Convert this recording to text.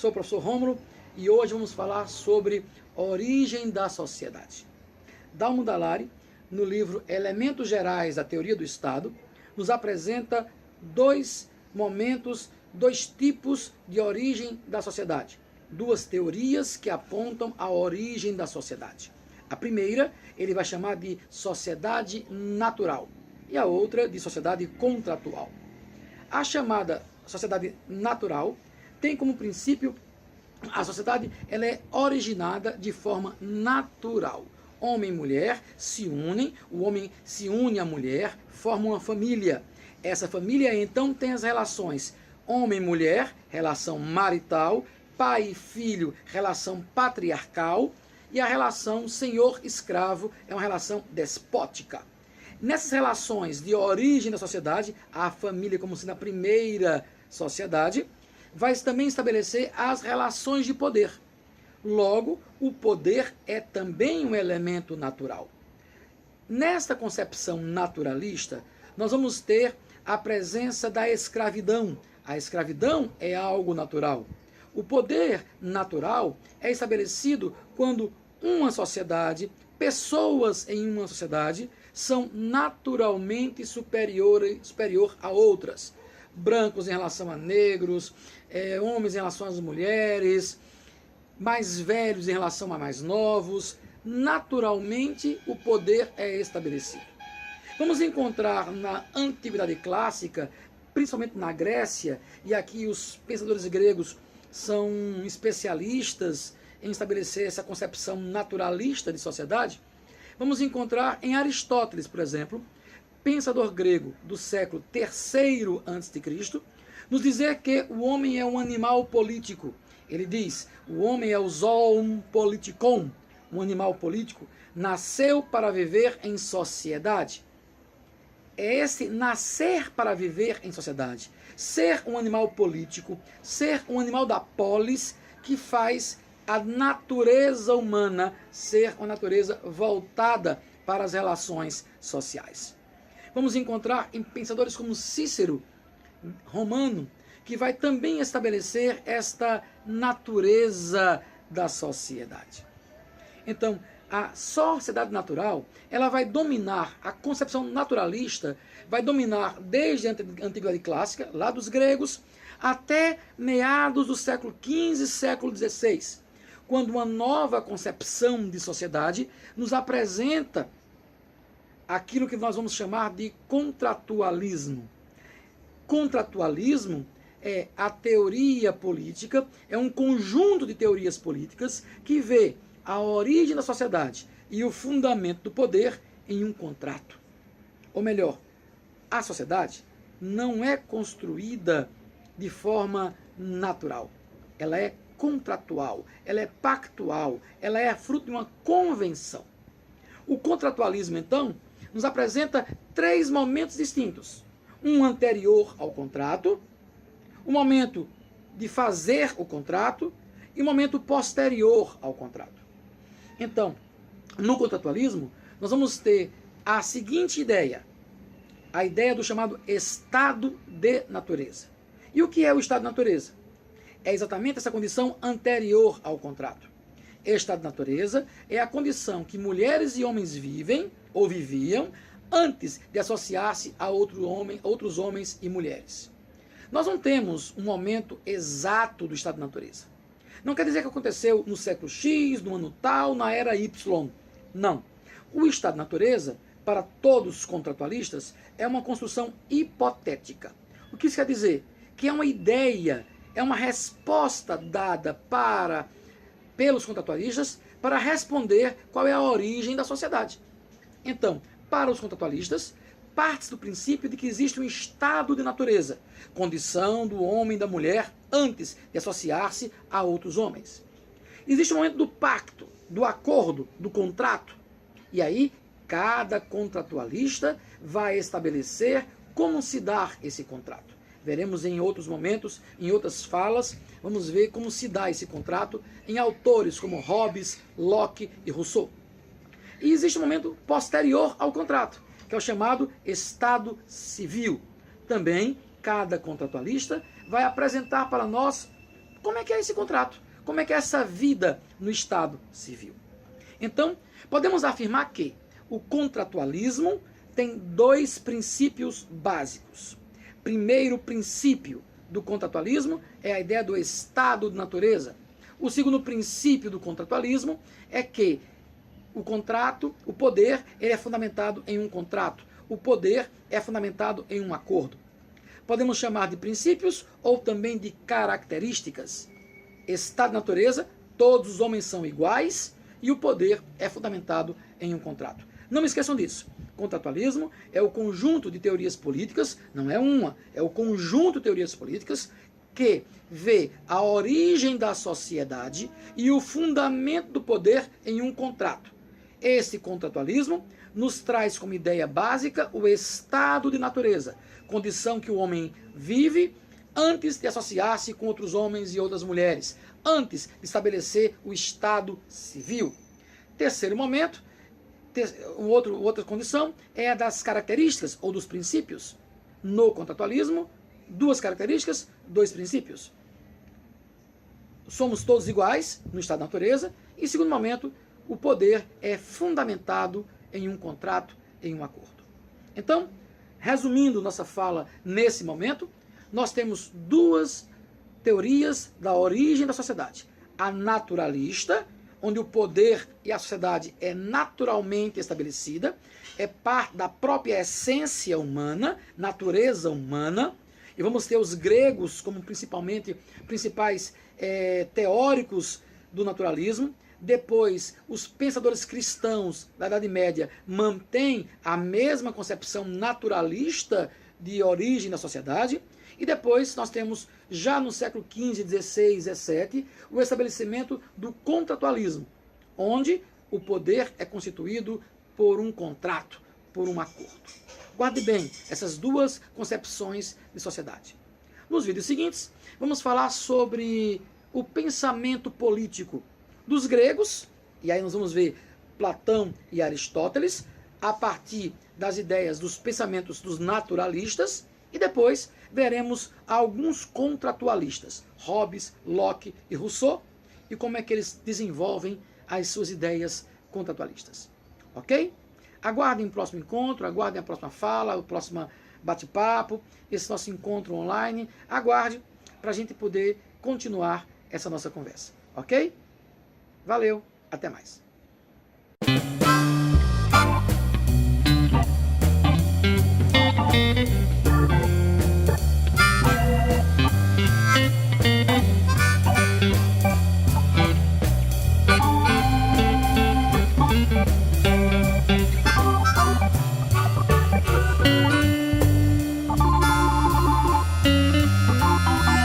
Sou o professor Rômulo e hoje vamos falar sobre origem da sociedade. Dalmo Dallari, no livro Elementos Gerais da Teoria do Estado, nos apresenta dois momentos, dois tipos de origem da sociedade. Duas teorias que apontam a origem da sociedade. A primeira ele vai chamar de sociedade natural e a outra de sociedade contratual. A chamada sociedade natural tem como princípio a sociedade ela é originada de forma natural. Homem e mulher se unem, o homem se une à mulher, formam uma família. Essa família então tem as relações homem e mulher, relação marital, pai e filho, relação patriarcal, e a relação senhor-escravo é uma relação despótica. Nessas relações de origem da sociedade, a família como sendo a primeira sociedade, vai também estabelecer as relações de poder. Logo, o poder é também um elemento natural. Nesta concepção naturalista, nós vamos ter a presença da escravidão. A escravidão é algo natural. O poder natural é estabelecido quando uma sociedade, pessoas em uma sociedade, são naturalmente superior a outras. Brancos em relação a negros, homens em relação às mulheres, mais velhos em relação a mais novos. Naturalmente, o poder é estabelecido. Vamos encontrar na Antiguidade Clássica, principalmente na Grécia, e aqui os pensadores gregos são especialistas em estabelecer essa concepção naturalista de sociedade. Vamos encontrar em Aristóteles, por exemplo, pensador grego do século III a.C., nos dizer que o homem é um animal político. Ele diz, o homem é o zoon politikon, um animal político, nasceu para viver em sociedade. É esse nascer para viver em sociedade, ser um animal político, ser um animal da polis, que faz a natureza humana ser uma natureza voltada para as relações sociais. Vamos encontrar em pensadores como Cícero, romano, que vai também estabelecer esta natureza da sociedade. Então, a sociedade natural, ela vai dominar, a concepção naturalista vai dominar desde a Antiguidade Clássica, lá dos gregos, até meados do século XV, século XVI, quando uma nova concepção de sociedade nos apresenta aquilo que nós vamos chamar de contratualismo. Contratualismo é a teoria política, é um conjunto de teorias políticas que vê a origem da sociedade e o fundamento do poder em um contrato. Ou melhor, a sociedade não é construída de forma natural. Ela é contratual, ela é pactual, ela é fruto de uma convenção. O contratualismo, então, nos apresenta três momentos distintos. Um anterior ao contrato, um momento de fazer o contrato e um momento posterior ao contrato. Então, no contratualismo, nós vamos ter a seguinte ideia, a ideia do chamado estado de natureza. E o que é o estado de natureza? É exatamente essa condição anterior ao contrato. Estado de natureza é a condição que mulheres e homens vivem ou viviam antes de associar-se a outros homens e mulheres. Nós não temos um momento exato do estado de natureza. Não quer dizer que aconteceu no século X, no ano tal, na era Y. Não. O estado de natureza, para todos os contratualistas, é uma construção hipotética. O que isso quer dizer? Que é uma ideia, é uma resposta dada pelos contratualistas para responder qual é a origem da sociedade. Então, para os contratualistas, parte do princípio de que existe um estado de natureza, condição do homem e da mulher antes de associar-se a outros homens. Existe o momento do pacto, do acordo, do contrato. E aí, cada contratualista vai estabelecer como se dá esse contrato. Veremos em outros momentos, em outras falas, vamos ver como se dá esse contrato em autores como Hobbes, Locke e Rousseau. E existe um momento posterior ao contrato, que é o chamado estado civil. Também, cada contratualista vai apresentar para nós como é que é esse contrato? Como é que é essa vida no Estado civil? Então, podemos afirmar que o contratualismo tem dois princípios básicos. Primeiro princípio do contratualismo é a ideia do estado de natureza. O segundo princípio do contratualismo é que o contrato, o poder, ele é fundamentado em um contrato. O poder é fundamentado em um acordo. Podemos chamar de princípios ou também de características. Estado de natureza, todos os homens são iguais e o poder é fundamentado em um contrato. Não me esqueçam disso. Contratualismo é o conjunto de teorias políticas, não é uma, é o conjunto de teorias políticas que vê a origem da sociedade e o fundamento do poder em um contrato. Esse contratualismo nos traz como ideia básica o estado de natureza, condição que o homem vive antes de associar-se com outros homens e outras mulheres, antes de estabelecer o estado civil. Terceiro momento, outra condição é a das características ou dos princípios. No contratualismo, duas características, dois princípios. Somos todos iguais no estado da natureza. E, segundo momento, o poder é fundamentado em um contrato, em um acordo. Então, resumindo nossa fala nesse momento, nós temos duas teorias da origem da sociedade. A naturalista, onde o poder e a sociedade é naturalmente estabelecida, é parte da própria essência humana, natureza humana, e vamos ter os gregos como principais teóricos do naturalismo. Depois, os pensadores cristãos da Idade Média mantêm a mesma concepção naturalista de origem da sociedade. E depois nós temos, já no século XV, XVI, XVII, o estabelecimento do contratualismo, onde o poder é constituído por um contrato, por um acordo. Guarde bem essas duas concepções de sociedade. Nos vídeos seguintes, vamos falar sobre o pensamento político dos gregos, e aí nós vamos ver Platão e Aristóteles, a partir das ideias dos pensamentos dos naturalistas, e depois veremos alguns contratualistas, Hobbes, Locke e Rousseau, e como é que eles desenvolvem as suas ideias contratualistas. Ok? Aguardem o próximo encontro, aguardem a próxima fala, o próximo bate-papo, esse nosso encontro online. Aguarde para a gente poder continuar essa nossa conversa. Ok? Valeu, até mais.